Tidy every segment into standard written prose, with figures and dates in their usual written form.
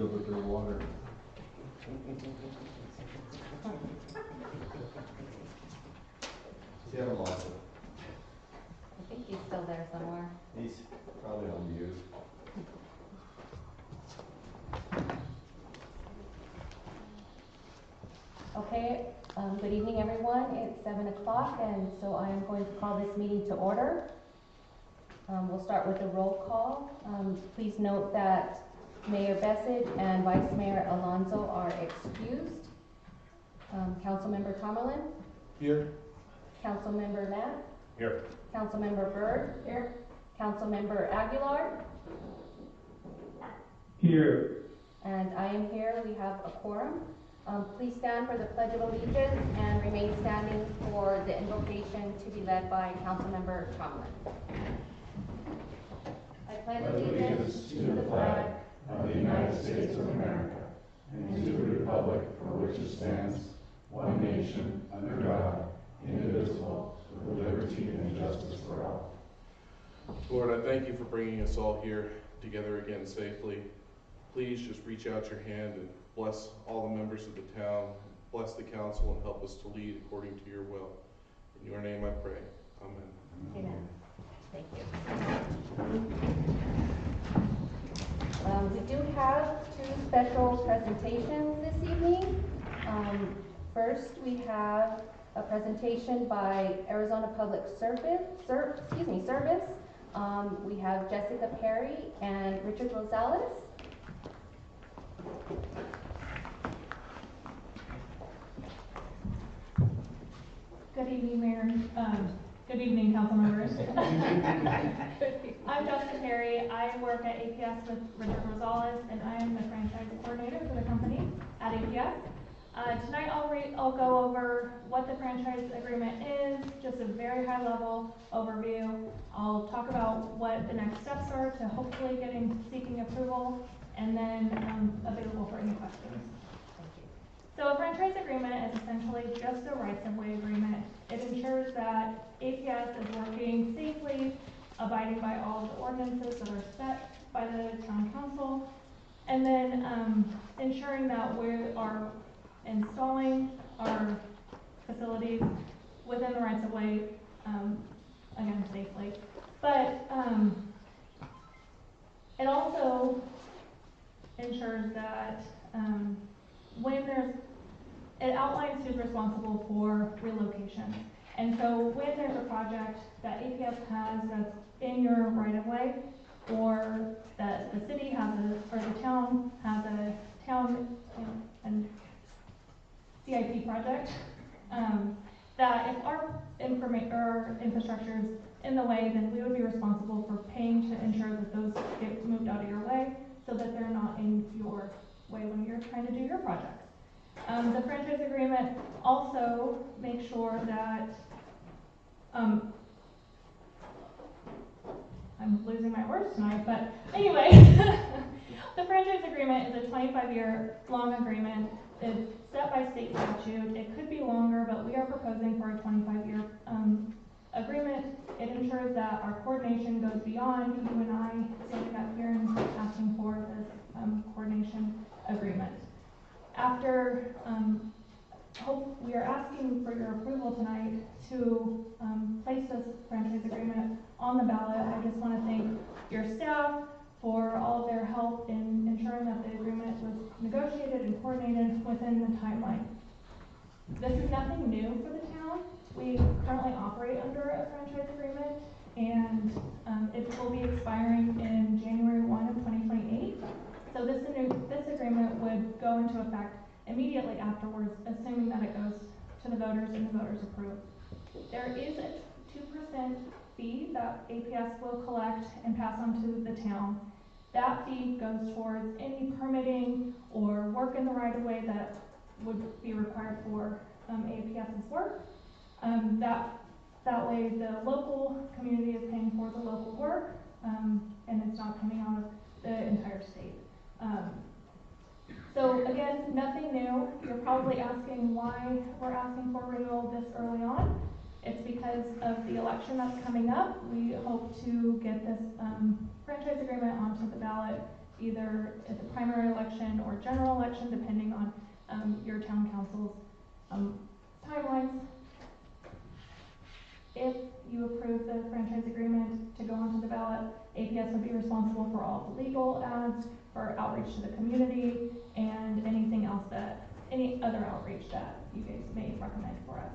deliver their water. See, I lost it. I think he's still there somewhere. He's probably on mute. Okay, good evening everyone. It's 7 o'clock and so I am going to call this meeting to order. We'll start with the roll call. Please note that Mayor Bessage and Vice Mayor Alonso are excused. Councilmember Tomerlin? Here. Councilmember Matt? Here. Councilmember Byrd? Here. Councilmember Aguilar? Here. And I am here. We have a quorum. Please stand for the Pledge of Allegiance and remain standing for the invocation to be led by Councilmember Tomlin. I pledge allegiance to the flag of the United States of America and to the republic for which it stands, one nation, under God, indivisible, with liberty and justice for all. Lord, I thank you for bringing us all here together again safely. Please just reach out your hand and bless all the members of the town, bless the council, and help us to lead according to your will. In your name I pray. Amen. Amen. Thank you. We do have two special presentations this evening. First, we have a presentation by Arizona Public Service. We have Jessica Perry and Richard Rosales. Good evening, Mayor. Good evening, council members. I'm Jessica Perry. I work at APS with Richard Rosales, and I am the franchise coordinator for the company at APS. Tonight I'll go over what the franchise agreement is, just a very high level overview. I'll talk about what the next steps are to hopefully seeking approval, and then available for any questions. So a franchise agreement is essentially just a rights-of-way agreement. It ensures that APS is working safely, abiding by all the ordinances that are set by the town council, and then ensuring that we are installing our facilities within the rights-of-way, again, safely. But it also ensures that it outlines who's responsible for relocation. And so when there's a project that APS has that's in your right-of-way, or that the city has or the town has a and CIP project, that if our infrastructure is in the way, then we would be responsible for paying to ensure that those get moved out of your way so that they're not in your way when you're trying to do your projects. The franchise agreement also makes sure that, I'm losing my words tonight, but anyway, the franchise agreement is a 25-year long agreement. It's set by state statute. It could be longer, but we are proposing for a 25-year agreement. It ensures that our coordination goes beyond you and I standing up here and asking for this coordination agreement. After we are asking for your approval tonight to place this franchise agreement on the ballot. I just want to thank your staff for all of their help in ensuring that the agreement was negotiated and coordinated within the timeline. This is nothing new for the town. We currently operate under a franchise agreement, and it will be expiring in January 1 of 2028. So this agreement would go into effect immediately afterwards, assuming that it goes to the voters and the voters approve. There is a 2% fee that APS will collect and pass on to the town. That fee goes towards any permitting or work in the right-of-way that would be required for APS's work. That way the local community is paying for the local work, and it's not coming out of the entire state. So again, nothing new. You're probably asking why we're asking for renewal this early on. It's because of the election that's coming up. We hope to get this franchise agreement onto the ballot either at the primary election or general election, depending on your town council's timelines. If you approve the franchise agreement to go onto the ballot, APS would be responsible for all the legal ads, for outreach to the community, and anything else any other outreach that you guys may recommend for us.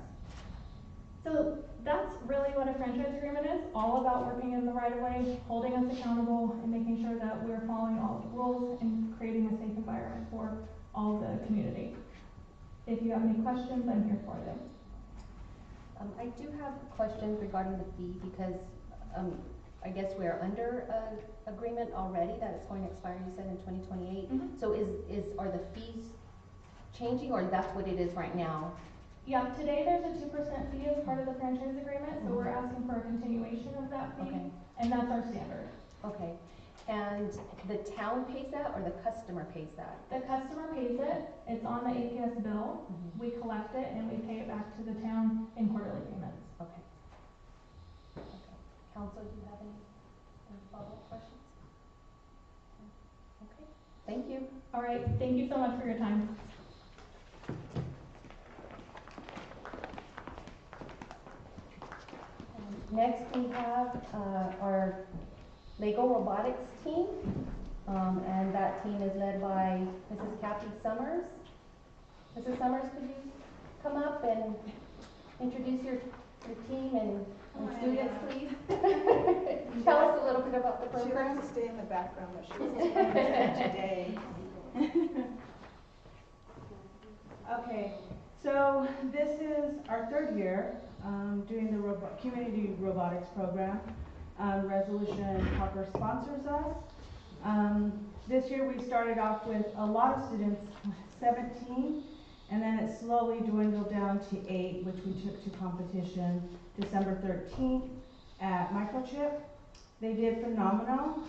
So that's really what a franchise agreement is, all about working in the right of way, holding us accountable, and making sure that we're following all the rules and creating a safe environment for all the community. If you have any questions, I'm here for them. I do have questions regarding the fee because, I guess we're under a agreement already that it's going to expire, you said in 2028. Mhm. So are the fees changing or that's what it is right now? Yeah, today there's a 2% fee as part of the franchise agreement, so we're asking for a continuation of that fee, Okay. and that's our standard. Okay. And the town pays that or the customer pays that? The customer pays it, it's on the APS bill, Mhm. we collect it, and we pay it back to the town in quarterly payments. Okay. Okay. Council, do you have any follow-up questions? Okay. Thank you. All right, thank you so much for your time. Next, we have our Lego robotics team, and that team is led by Mrs. Kathy Summers. Mrs. Summers, could you come up and introduce your team and students, please? Tell us a little bit about the She program. likes to stay in the background, but she was today. Okay, so this is our third year doing the community robotics program. Resolution Parker sponsors us. This year we started off with a lot of students, 17, and then it slowly dwindled down to 8, which we took to competition December 13th at Microchip. They did phenomenal.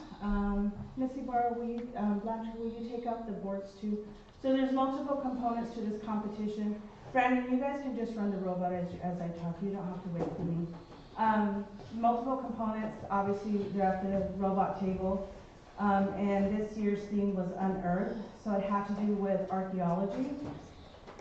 Missy Barr, Blanchard, will you take up the boards too? So there's multiple components to this competition. Brandon, you guys can just run the robot as I talk. You don't have to wait for me. Multiple components, obviously they're at the robot table. And this year's theme was Unearth, so it had to do with archaeology.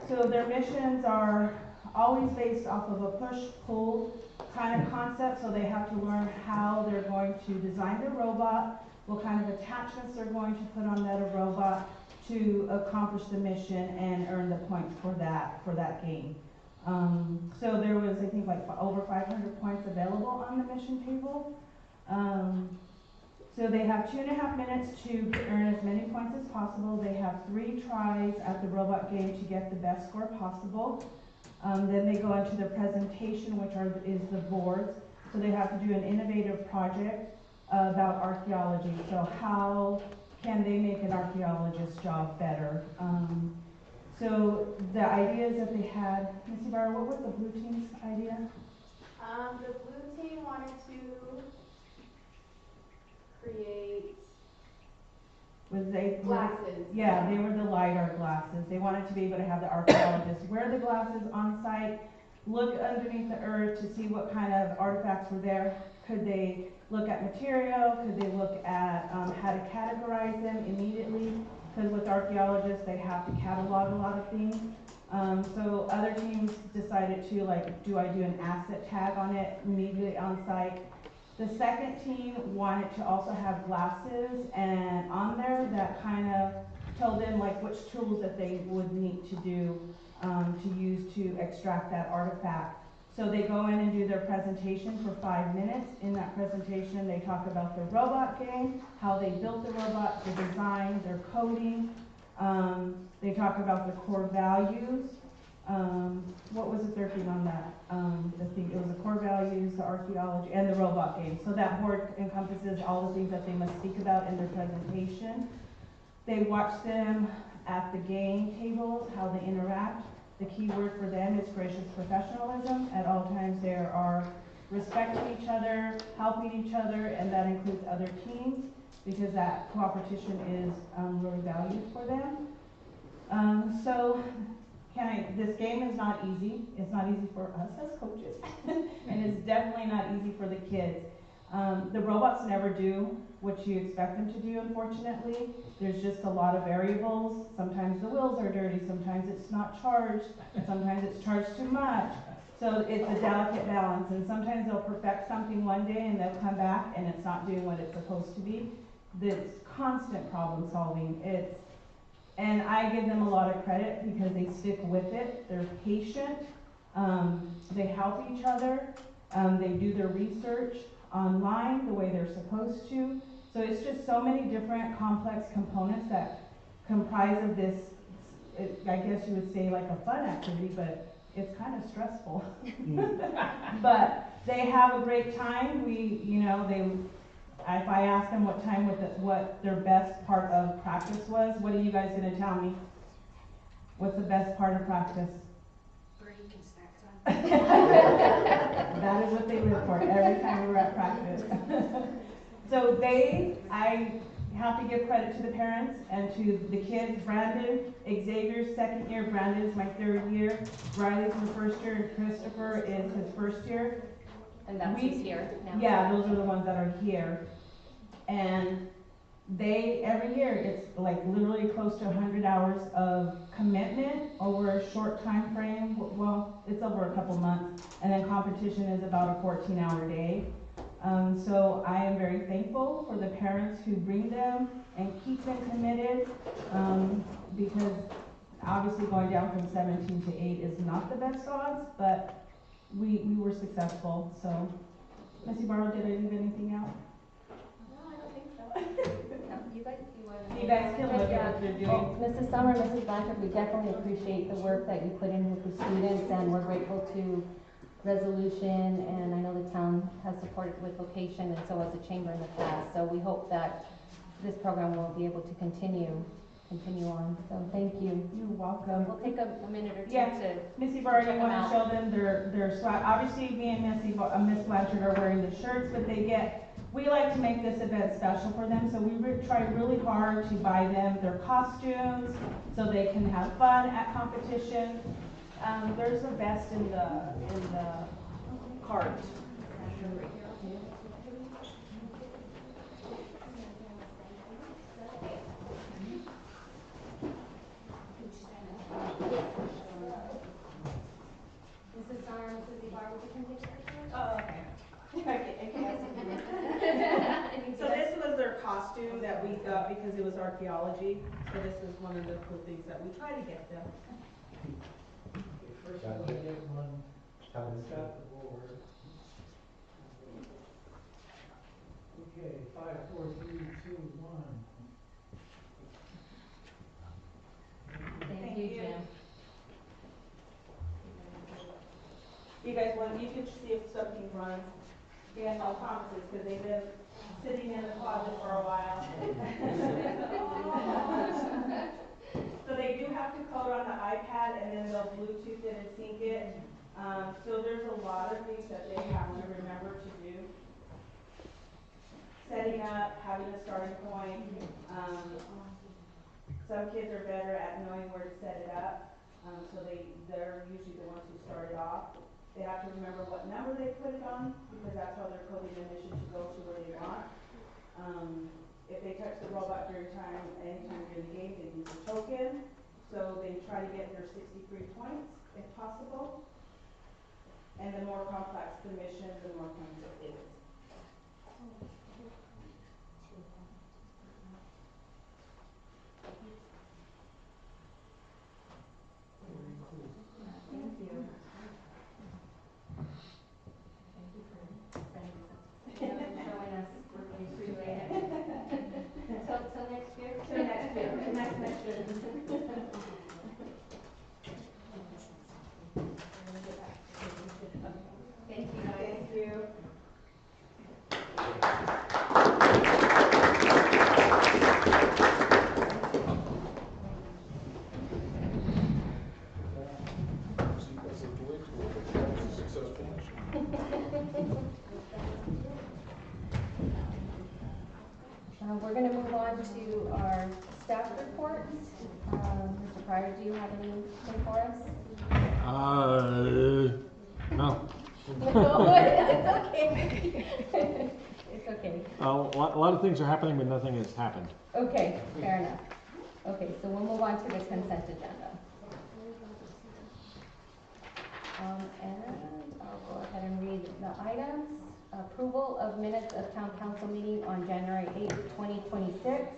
So their missions are always based off of a push-pull kind of concept, so they have to learn how they're going to design the robot, what kind of attachments they're going to put on that robot to accomplish the mission and earn the points for that game. So there was, I think, like over 500 points available on the mission table. So they have 2.5 minutes to earn as many points as possible. They have 3 tries at the robot game to get the best score possible. Then they go into their presentation, which is the boards. So they have to do an innovative project about archaeology. So how can they make an archaeologist's job better? So the ideas that they had, Missy Barr, what was the blue team's idea? The blue team wanted to create Was they glasses. Yeah, they were the LiDAR glasses. They wanted to be able to have the archaeologists wear the glasses on site, look underneath the earth to see what kind of artifacts were there. Could they look at material? Could they look at how to categorize them immediately? Because with archaeologists, they have to catalog a lot of things. So other teams decided to, like, do I do an asset tag on it immediately on site? The second team wanted to also have glasses and on there that kind of told them like which tools that they would need to do to use to extract that artifact. So they go in and do their presentation for 5 minutes. In that presentation, they talk about the robot game, how they built the robot, the design, their coding. They talk about the core values. What was the third thing on that? It was the core values, the archaeology, and the robot game. So that board encompasses all the things that they must speak about in their presentation. They watch them at the game tables, how they interact. The key word for them is gracious professionalism. At all times there are respecting each other, helping each other, and that includes other teams because that cooperation is really valued for them. This game is not easy. It's not easy for us as coaches, and it's definitely not easy for the kids. The robots never do what you expect them to do, unfortunately. There's just a lot of variables. Sometimes the wheels are dirty, sometimes it's not charged, sometimes it's charged too much. So it's a delicate balance, and sometimes they'll perfect something one day and they'll come back and it's not doing what it's supposed to be. It's constant problem solving. And I give them a lot of credit because they stick with it. They're patient. They help each other. They do their research online the way they're supposed to. So it's just so many different complex components that comprise of this, I guess you would say like a fun activity, but it's kind of stressful. But they have a great time. If I ask them what their best part of practice was, what are you guys gonna tell me? What's the best part of practice? Break and snack time. That is what they live for every time we're at practice. So I have to give credit to the parents and to the kids. Brandon, Xavier's second year, Brandon's my third year, Riley's my first year, and Christopher is his first year. And that's who's here now? Yeah, those are the ones that are here. And every year, it's like literally close to 100 hours of commitment over a short time frame. Well, it's over a couple months. And then competition is about a 14-hour day. So I am very thankful for the parents who bring them and keep them committed, because obviously going down from 17 to 8 is not the best odds, but we were successful. So, Missy Barlow, did I leave anything out? No, I don't think so. You guys can look at what they're doing. Well, Mrs. Summer, Mrs. Blanchard, we definitely appreciate the work that you put in with the students, and we're grateful to Resolution, and I know the town has supported with vocation, and so has the chamber in the past. So we hope that this program will be able to continue on. So thank you. You're welcome. We'll take a minute or two Yeah. to. Missy Barlow, you Check 'em want out. to show them their swag. Obviously, me and Miss Blanchard are wearing the shirts, but we like to make this event special for them, so we try really hard to buy them their costumes so they can have fun at competition. There's a vest in the cart. Mrs. Summer, Mrs. Ibarra, would you come take a picture? Oh, okay. So this was their costume that we got because it was archaeology. So this is one of the cool things that we try to get them. First, I'm gonna get one, Scott the board. Okay, 5, 4, 3, 2, 1. Thank you, Jim. You guys you can see if something runs. We have no promises because they've been sitting in the closet for a while. So they do have to code on the iPad and then they'll Bluetooth it and sync it. So there's a lot of things that they have to remember to do. Setting up, having a starting point. Some kids are better at knowing where to set it up. So they're usually the ones who start it off. They have to remember what number they put it on, because that's how they're coding the mission to go to where they want. If they touch the robot anytime during the game, they use a token. So they try to get their 63 points, if possible. And the more complex the mission, the more points it is. Thank you. Showing us. We appreciate it. Till next year. Till next year. Till next year. Thank you, guys. Thank you. We're going to move on to our staff reports. Mr. Pryor, do you have anything for us? No. No, it's okay. It's okay. A lot of things are happening, but nothing has happened. Okay, fair enough. Okay, so we'll move on to the consent agenda. And I'll go ahead and read the items. Approval of minutes of town council meeting on January 8th, 2026.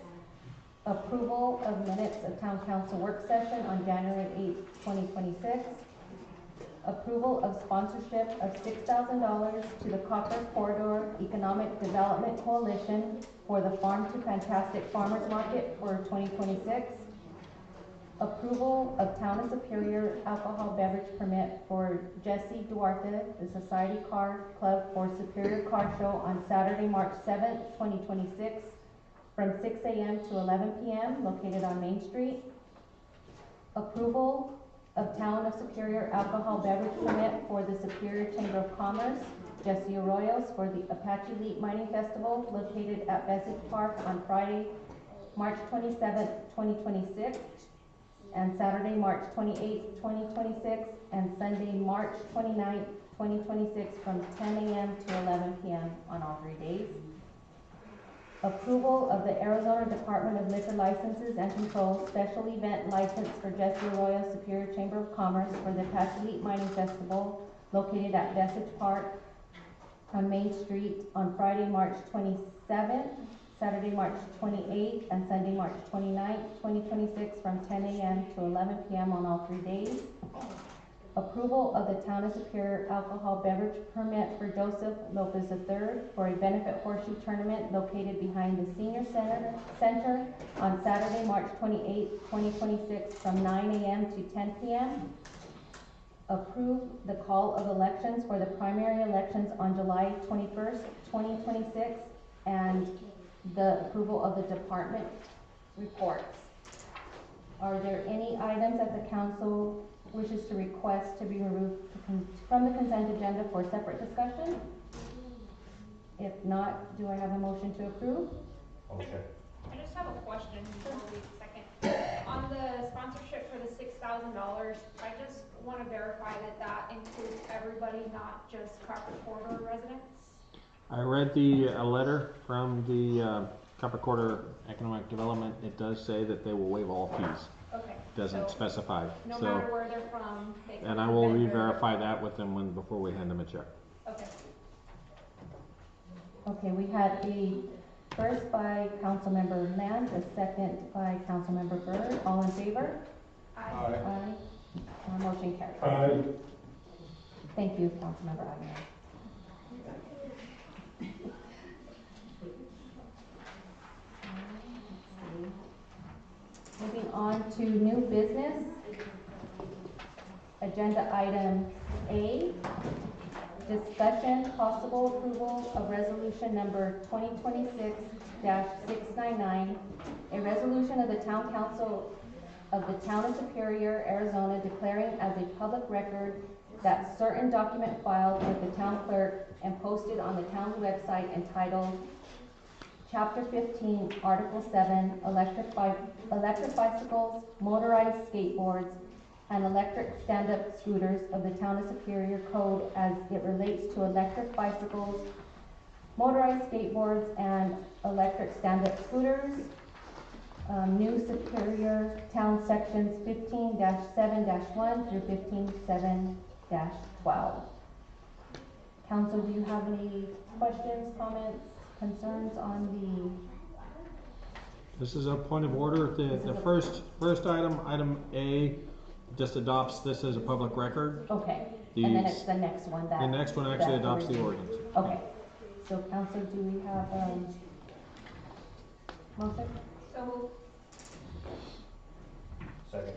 Approval of minutes of town council work session on January 8th, 2026. Approval of sponsorship of $6,000 to the Copper Corridor Economic Development Coalition for the Farm to Fantastic Farmers Market for 2026. Approval of Town of Superior alcohol beverage permit for Jesse Duarte, the Society Car Club for Superior Car Show on Saturday, March 7th, 2026, from 6 a.m. to 11 p.m., located on Main Street. Approval of Town of Superior alcohol beverage permit for the Superior Chamber of Commerce, Jesse Arroyos, for the Apache Elite Mining Festival, located at Bessage Park on Friday, March 27th, 2026, and Saturday, March 28th, 2026, and Sunday, March 29th, 2026, from 10 a.m. to 11 p.m. on all 3 days. Approval of the Arizona Department of Liquor Licenses and Control special event license for Jesse Arroyo Superior Chamber of Commerce for the Apache Elite Mining Festival, located at Bessage Park on Main Street on Friday, March 27th, Saturday, March 28th, and Sunday, March 29th, 2026, from 10 a.m. to 11 p.m. on all 3 days. Approval of the Town of Superior alcohol beverage permit for Joseph Lopez III for a benefit horseshoe tournament located behind the Senior Center on Saturday, March 28th, 2026, from 9 a.m. to 10 p.m. Approve the call of elections for the primary elections on July 21st, 2026, and the approval of the department reports. Are there any items that the council wishes to request to be removed from the consent agenda for separate discussion? If not, do I have a motion to approve? Okay. I just have a question before we second. On the sponsorship for the $6,000, I just want to verify that that includes everybody, not just Copper Corridor residents. I read a letter from the Copper Corridor Economic Development. It does say that they will waive all fees. Okay. Doesn't So specify. no So, matter where they're from, they can. and I will vendor. re-verify that with them before we hand them a check. Okay. Okay, we had a first by Councilmember Land, a second by Councilmember Byrd. All in favor? Aye. Aye. Motion carries. Aye. Thank you, Councilmember Aguilar. Moving on to new business. Agenda item A, discussion, possible approval of resolution number 2026-699, a resolution of the Town Council of the Town of Superior, Arizona, declaring as a public record that certain document filed with the town clerk and posted on the town's website entitled Chapter 15, Article 7, electric bicycles, motorized skateboards, and electric stand-up scooters of the Town of Superior Code as it relates to electric bicycles, motorized skateboards, and electric stand-up scooters. New Superior Town Sections 15-7-1 through 15-7-12. Council, do you have any questions, comments, concerns on This is a point of order. The first item, item A, just adopts this as a public record. okay, and then it's the next one that. The next one actually that adopts the review. ordinance. Okay, so council, do we have, motion? So Second.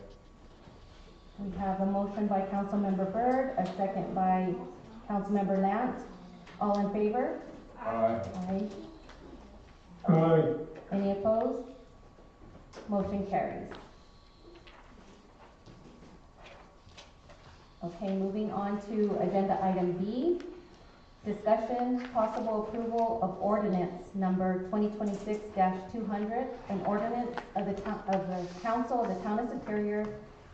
We have a motion by Councilmember Byrd, a second by Councilmember Lant. All in favor? Aye. Aye. Aye. Any opposed? Motion carries. Okay, moving on to agenda item B, discussion, possible approval of ordinance number 2026-200, an ordinance of the Council of the Town of Superior,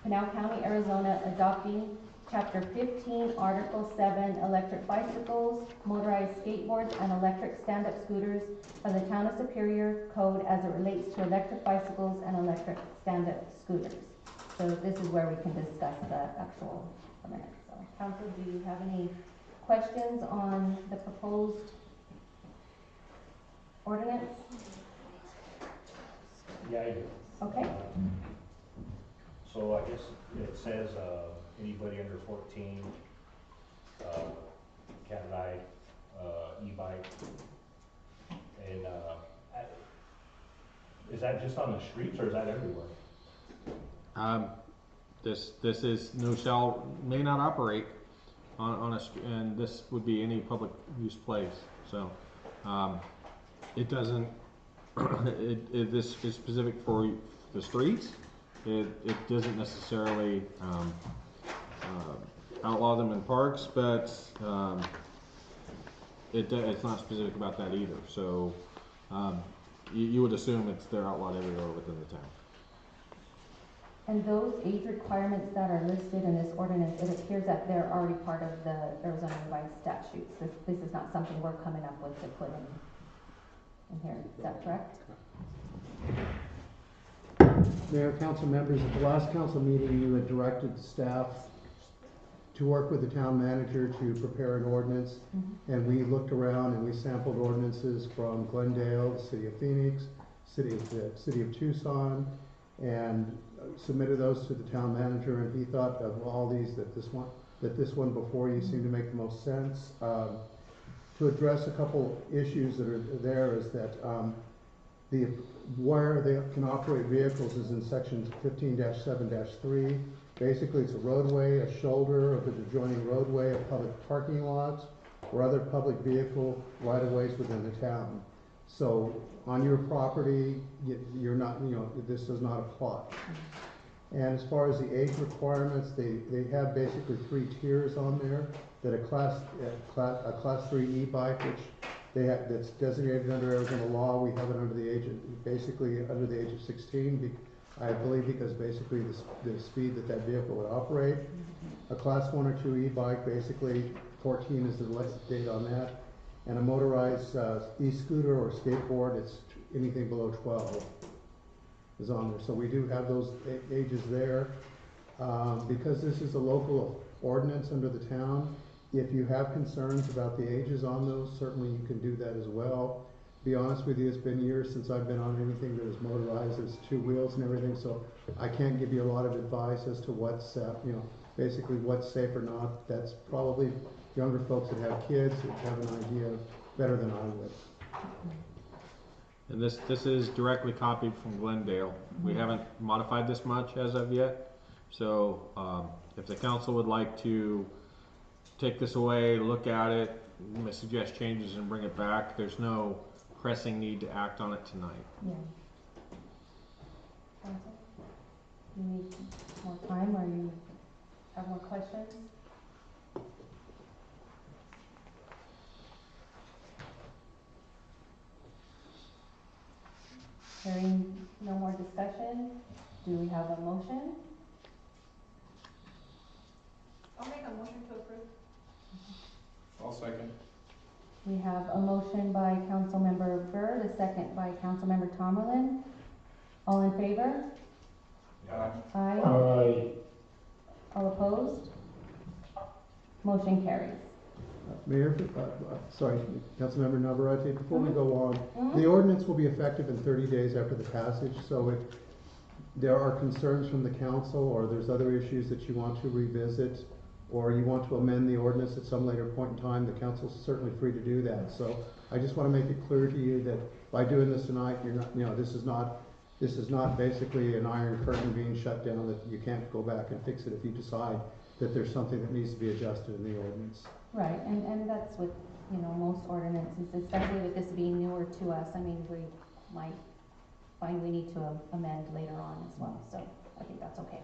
Pinal County, Arizona, adopting Chapter 15, Article 7, electric bicycles, motorized skateboards, and electric stand-up scooters of the Town of Superior Code as it relates to electric bicycles and electric stand-up scooters. So this is where we can discuss the actual minutes. So, council, do you have any questions on the proposed ordinance? Yeah, I do. Okay. So I guess it says, anybody under 14, can ride, e-bike. And, is that just on the streets or is that everywhere? This is may not operate on a, and this would be any public use place, so, it doesn't, this is specific for the streets. It doesn't necessarily, outlaw them in parks, but, it's not specific about that either, so, you would assume they're outlawed everywhere within the town. And those age requirements that are listed in this ordinance, it appears that they're already part of the Arizona revised statutes. This is not something we're coming up with to put in here. Is that correct? Mayor, council members, at the last council meeting, you had directed staff to work with the town manager to prepare an ordinance. Mm-hmm. And we looked around and we sampled ordinances from Glendale, the city of Phoenix, city of Tucson, and submitted those to the town manager, and he thought of all these that this one before you seemed to make the most sense. To address a couple issues that are there is that where they can operate vehicles is in section 15-7-3. Basically, it's a roadway, a shoulder of the adjoining roadway, a public parking lots, or other public vehicle right-of-ways within the town. So on your property, you're not, this does not apply. And as far as the age requirements, they have basically 3 tiers on there. That a class 3 e-bike, which that's designated under Arizona law. We have it under the age of 16. I believe because basically the speed that vehicle would operate. A class 1 or 2 e-bike, basically 14 is the latest date on that. And a motorized e-scooter or skateboard, it's anything below 12 is on there. So we do have those ages there. Because this is a local ordinance under the town, if you have concerns about the ages on those, certainly you can do that as well. Be honest with you, it's been years since I've been on anything that is motorized, it's 2 wheels and everything, so I can't give you a lot of advice as to what's, basically what's safe or not. That's probably younger folks that have kids who have an idea better than I would. And this is directly copied from Glendale. We haven't modified this much as of yet. So if the council would like to take this away, look at it, suggest changes and bring it back, there's no pressing need to act on it tonight. Yeah. Council? You need more time or you have more questions? Hearing no more discussion, do we have a motion? I'll make a motion to approve. I'll second. We have a motion by Councilmember Byrd, a second by Councilmember Tomerlin. All in favor? Aye. Aye. All opposed? Motion carries. Mayor, sorry, Councilmember Navarrete, before we go on, Mhm. the ordinance will be effective in 30 days after the passage, so if there are concerns from the council or there's other issues that you want to revisit or you want to amend the ordinance at some later point in time, the council's certainly free to do that. So I just want to make it clear to you that by doing this tonight, you're not, this is not basically an iron curtain being shut down that you can't go back and fix it if you decide that there's something that needs to be adjusted in the ordinance. Right, and that's with, most ordinances, especially with this being newer to us. I mean, we might find we need to amend later on as well, so I think that's okay.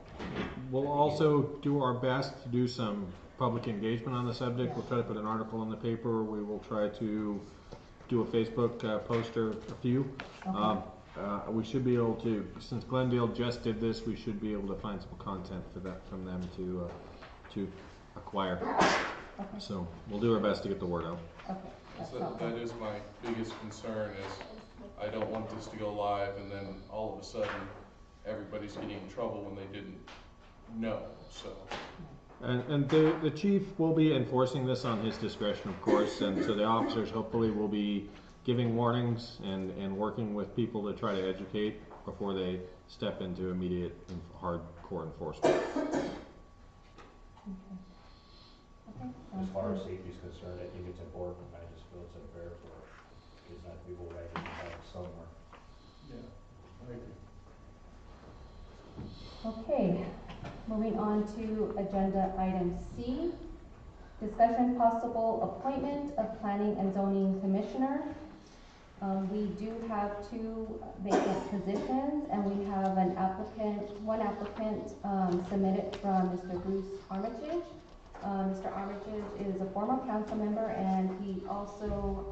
We'll also do our best to do some public engagement on the subject. Yeah. We'll try to put an article in the paper. We will try to do a Facebook post or a few. Okay. We should be able to, since Glendale just did this, we should be able to find some content for that from them to require. Okay, So we'll do our best to get the word out. okay, that's So helpful. that is my biggest concern is I don't want this to go live and then all of a sudden everybody's getting in trouble when they didn't know, so. And the chief will be enforcing this on his discretion, of course, and so the officers hopefully will be giving warnings and working with people to try to educate before they step into immediate and hardcore enforcement. Okay, As sounds far as good. safety is concerned, I think it's important. I just feel it's unfair for kids not to be able to ride their bikes somewhere. Yeah, I agree. Okay, moving on to agenda item C. Discussion possible appointment of planning and zoning commissioner. We do have 2 vacant positions, and we have one applicant, submitted from Mr. Bruce Armitage. Mr. Armitage is a former council member, and he also,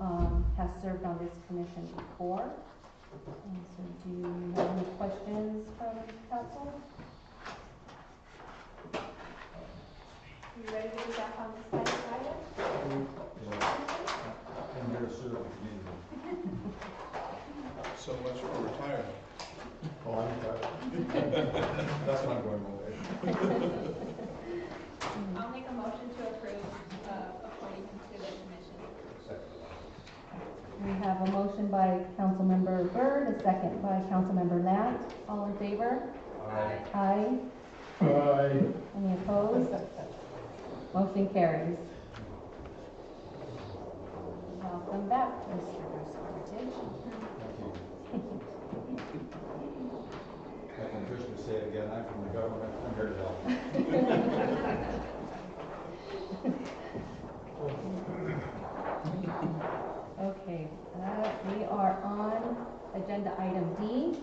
has served on this commission before. So do you have any questions from council? You ready to be back on this kind of item? I'm here to serve the community. So much for retirement. Oh, I'm tired. That's what I'm going with. I'll make a motion to approve, appointing him to the commission. Second. We have a motion by Councilmember Byrd, a second by Councilmember Lat. All in favor? Aye. Aye. Any opposed? Motion carries. Welcome back, Mr. Bruce Armitage. I can officially say it again, I'm from the government, I'm here to help. Okay, we are on agenda item D.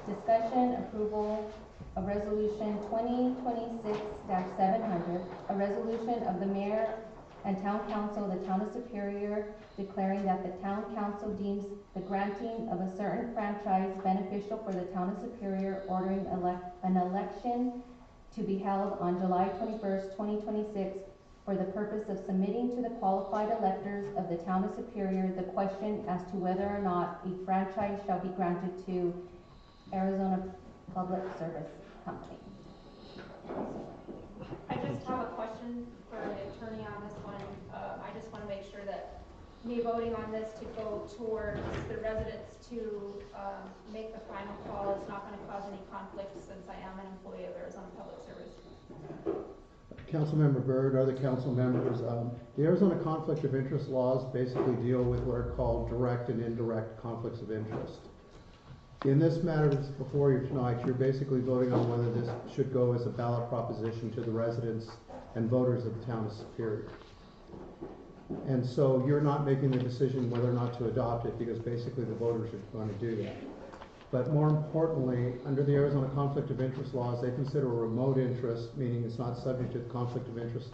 Discussion approval of resolution 2026-700, a resolution of the mayor and town council of the town of Superior declaring that the town council deems the granting of a certain franchise beneficial for the town of Superior, ordering an election to be held on July 21st, 2026, for the purpose of submitting to the qualified electors of the town of Superior the question as to whether or not a franchise shall be granted to Arizona Public Service Company. I just have a question for the attorney on this one. I just want to make sure that me voting on this to go towards the residents to make the final call is not going to cause any conflict since I am an employee of Arizona Public Service. Councilmember Byrd, other council members, the Arizona conflict of interest laws basically deal with what are called direct and indirect conflicts of interest. In this matter that's before you tonight, you're basically voting on whether this should go as a ballot proposition to the residents and voters of the town of Superior. And so you're not making the decision whether or not to adopt it, because basically the voters are going to do that. But more importantly, under the Arizona conflict of interest laws, they consider a remote interest, meaning it's not subject to the conflict of interest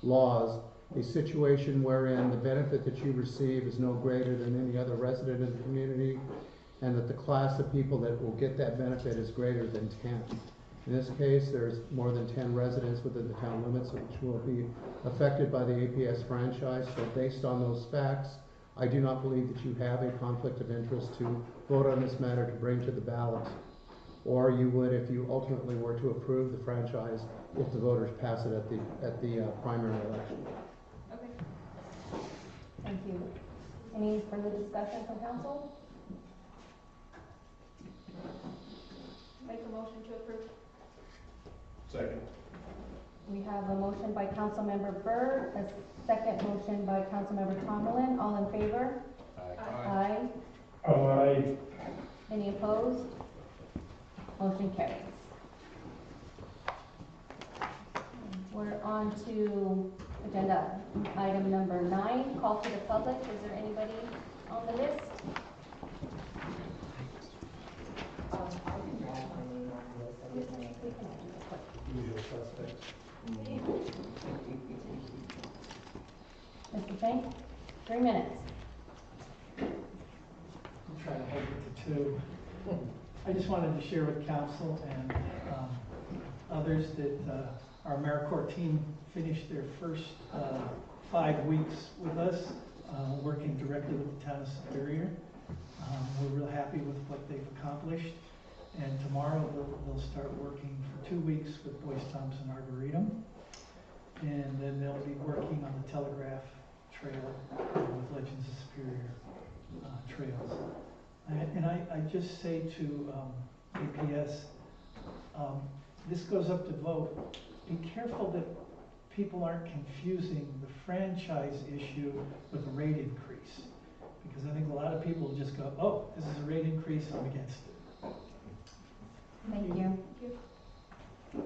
laws, a situation wherein the benefit that you receive is no greater than any other resident in the community, and that the class of people that will get that benefit is greater than 10. In this case, there's more than 10 residents within the town limits which will be affected by the APS franchise. So based on those facts, I do not believe that you have a conflict of interest to vote on this matter to bring to the ballot, or you would if you ultimately were to approve the franchise if the voters pass it at the primary election. Okay. Thank you. Any further discussion from council? Make a motion to approve. Second. We have a motion by Councilmember Byrd, a second motion by Councilmember Tomlin. All in favor? Aye. Aye. Aye. Any opposed? Motion carries. We're on to agenda item number 9, call to the public. Is there anybody on the list? Usual suspects. Mr. Shank, 3 minutes. I'll try to hold it to 2. I just wanted to share with council and others that Our AmeriCorps team finished their first 5 weeks with us, working directly with the town of Superior. We're real happy with what they've accomplished. And tomorrow they'll start working for 2 weeks with Boyce Thompson Arboretum. And then they'll be working on the Telegraph Trail with Legends of Superior Trails. And I just say to APS, this goes up to vote. Be careful that people aren't confusing the franchise issue with a rate increase. Because I think a lot of people just go, oh, this is a rate increase, I'm against it. Thank you. If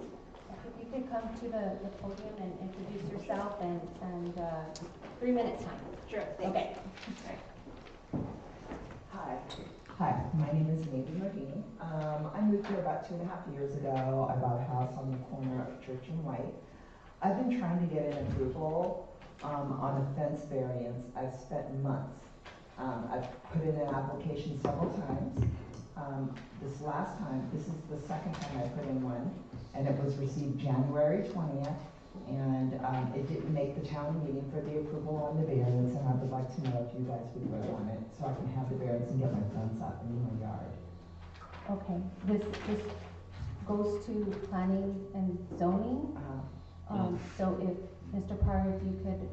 you could come to the podium and introduce yourself and 3 minutes time. Sure, Okay. Hi, my name is Nathan Mahoney. I moved here about 2.5 years ago. I bought a house on the corner of Church and White. I've been trying to get an approval on a fence variance. I've spent months. I've put in an application several times. This is the second time I put in one, and it was received January 20th, and it didn't make the town meeting for the approval on the variance, and I would like to know if you guys would vote on it, so I can have the variance and get my fence up in my yard. Okay, this goes to planning and zoning. So if, Mr. Pryor, if you could.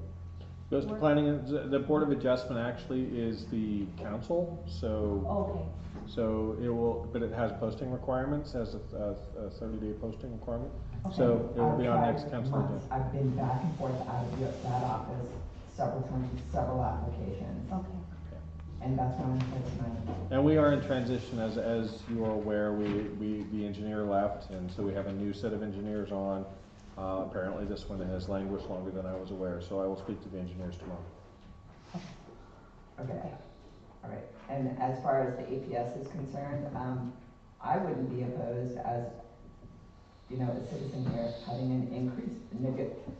Goes to planning, the Board of Adjustment actually is the council, so. Okay, So it will, but it has posting requirements, has a 30-day posting requirement. Okay. So it will be on I've next tried council months. agenda. I've been back and forth out of that office several times with several applications, okay. and that's why I'm here tonight. And we are in transition, as you are aware, the engineer left, and so we have a new set of engineers on. Apparently this one has languished longer than I was aware, so I will speak to the engineers tomorrow. Okay, all right. And as far as the APS is concerned, I wouldn't be opposed as, you know, a citizen here, having an increase,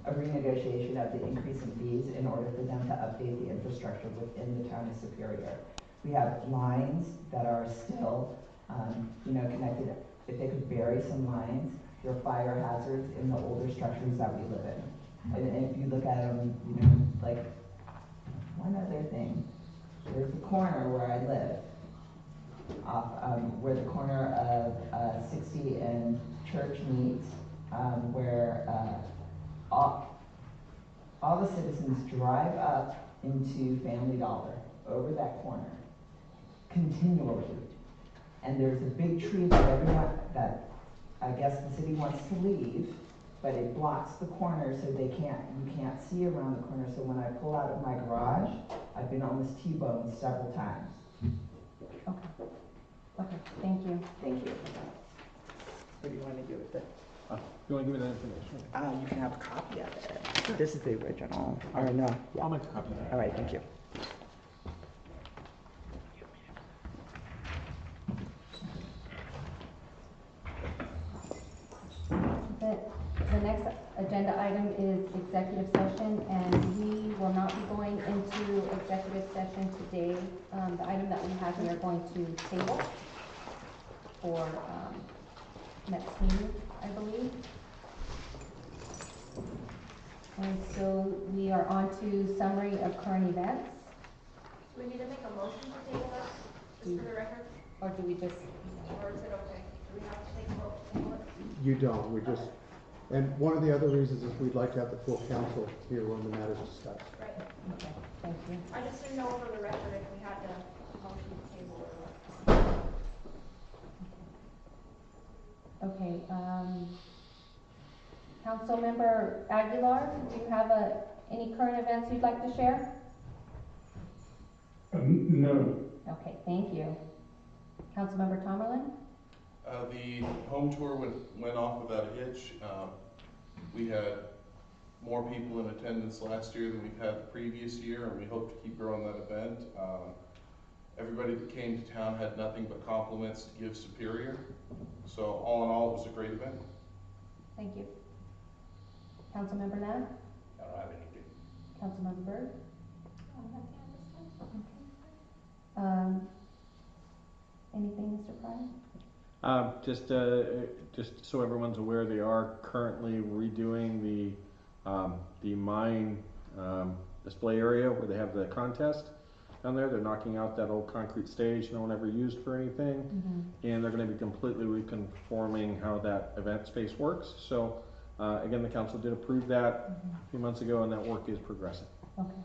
a renegotiation of the increase in fees in order for them to update the infrastructure within the town of Superior. We have lines that are still, you know, connected. If they could bury some lines, there are fire hazards in the older structures that we live in. And if you look at them, you know, like, one other thing. There's a corner where I live, off where the corner of 60 and Church meets, where all the citizens drive up into Family Dollar over that corner continually. And there's a big tree that that I guess the city wants to leave, but it blocks the corner so you can't see around the corner. So when I pull out of my garage, I've been almost T-boned several times. Okay, thank you. Thank you. What do you want to do with it? You want to give me that information? You can have a copy of it. This is the original, or no? I'll make a copy of that. All right, thank you. The next agenda item is executive session, and we will not be going into executive session today. The item that we have, we are going to table for next meeting, I believe. And so we are on to summary of current events, Do we need to make a motion to table this, just for the record, or do we just? or is it okay? Do we have to take a vote to table it? You don't, and one of the other reasons is we'd like to have the full council here when the matter's discussed. Right. Okay, thank you. I just didn't know for the record if we had to motion to table or what. Okay, Councilmember Aguilar, do you have any current events you'd like to share? No. Okay, thank you. Councilmember Tomerlin? The home tour went off without a hitch. We had more people in attendance last year than we've had the previous year, and we hope to keep growing that event. Everybody that came to town had nothing but compliments to give Superior. So all in all, it was a great event. Thank you. Councilmember Nab? I don't have anything. Councilmember Byrd? Oh, nothing at this time. Anything, Mr. Pryor? Just so everyone's aware, they are currently redoing the mine, display area where they have the contest down there. They're knocking out that old concrete stage no one ever used for anything. And they're gonna be completely reconforming how that event space works. So, again, the council did approve that a few months ago, and that work is progressing. Okay,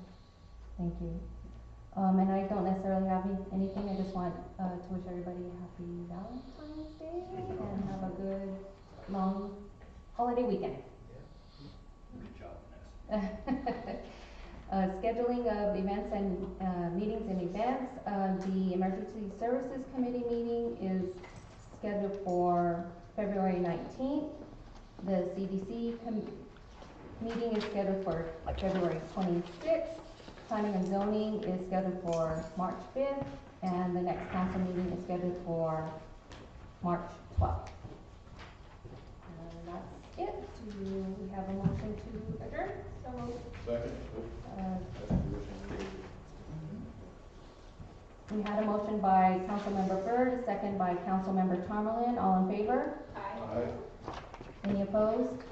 thank you. And I don't necessarily have anything, I just want, to wish everybody a happy Valentine's Day and have a good, long holiday weekend. Good job, Vanessa. Scheduling of events and, meetings in advance, the Emergency Services Committee meeting is scheduled for February 19th. The CDC meeting is scheduled for February 26th. Planning and zoning is scheduled for March 5th, and the next council meeting is scheduled for March 12th. And that's it. Do we have a motion to adjourn? So moved. Second. We had a motion by Councilmember Byrd, a second by Councilmember Tomerlin. All in favor? Aye. Any opposed?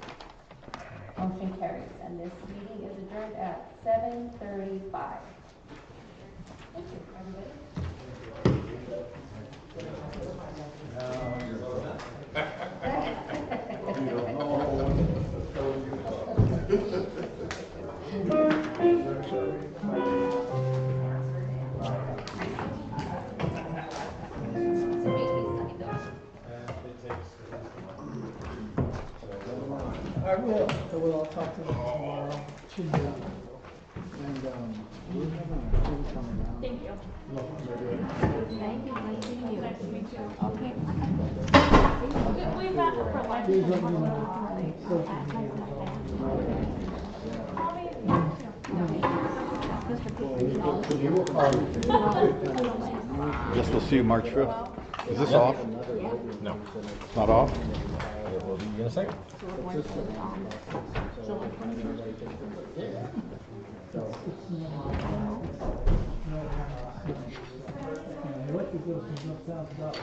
Motion carries, and this meeting is adjourned at 7:35. Thank you, everybody. I will, I'll talk to them tomorrow. Should be, and, we're having a thing coming out. Thank you. Thank you, nice to meet you. Nice to meet you. Okay. We met for lunch. please let me know. You will call me. Guess we'll see you March 5th. Is this off? No. It's not off? We'll be in a second. What you go from south about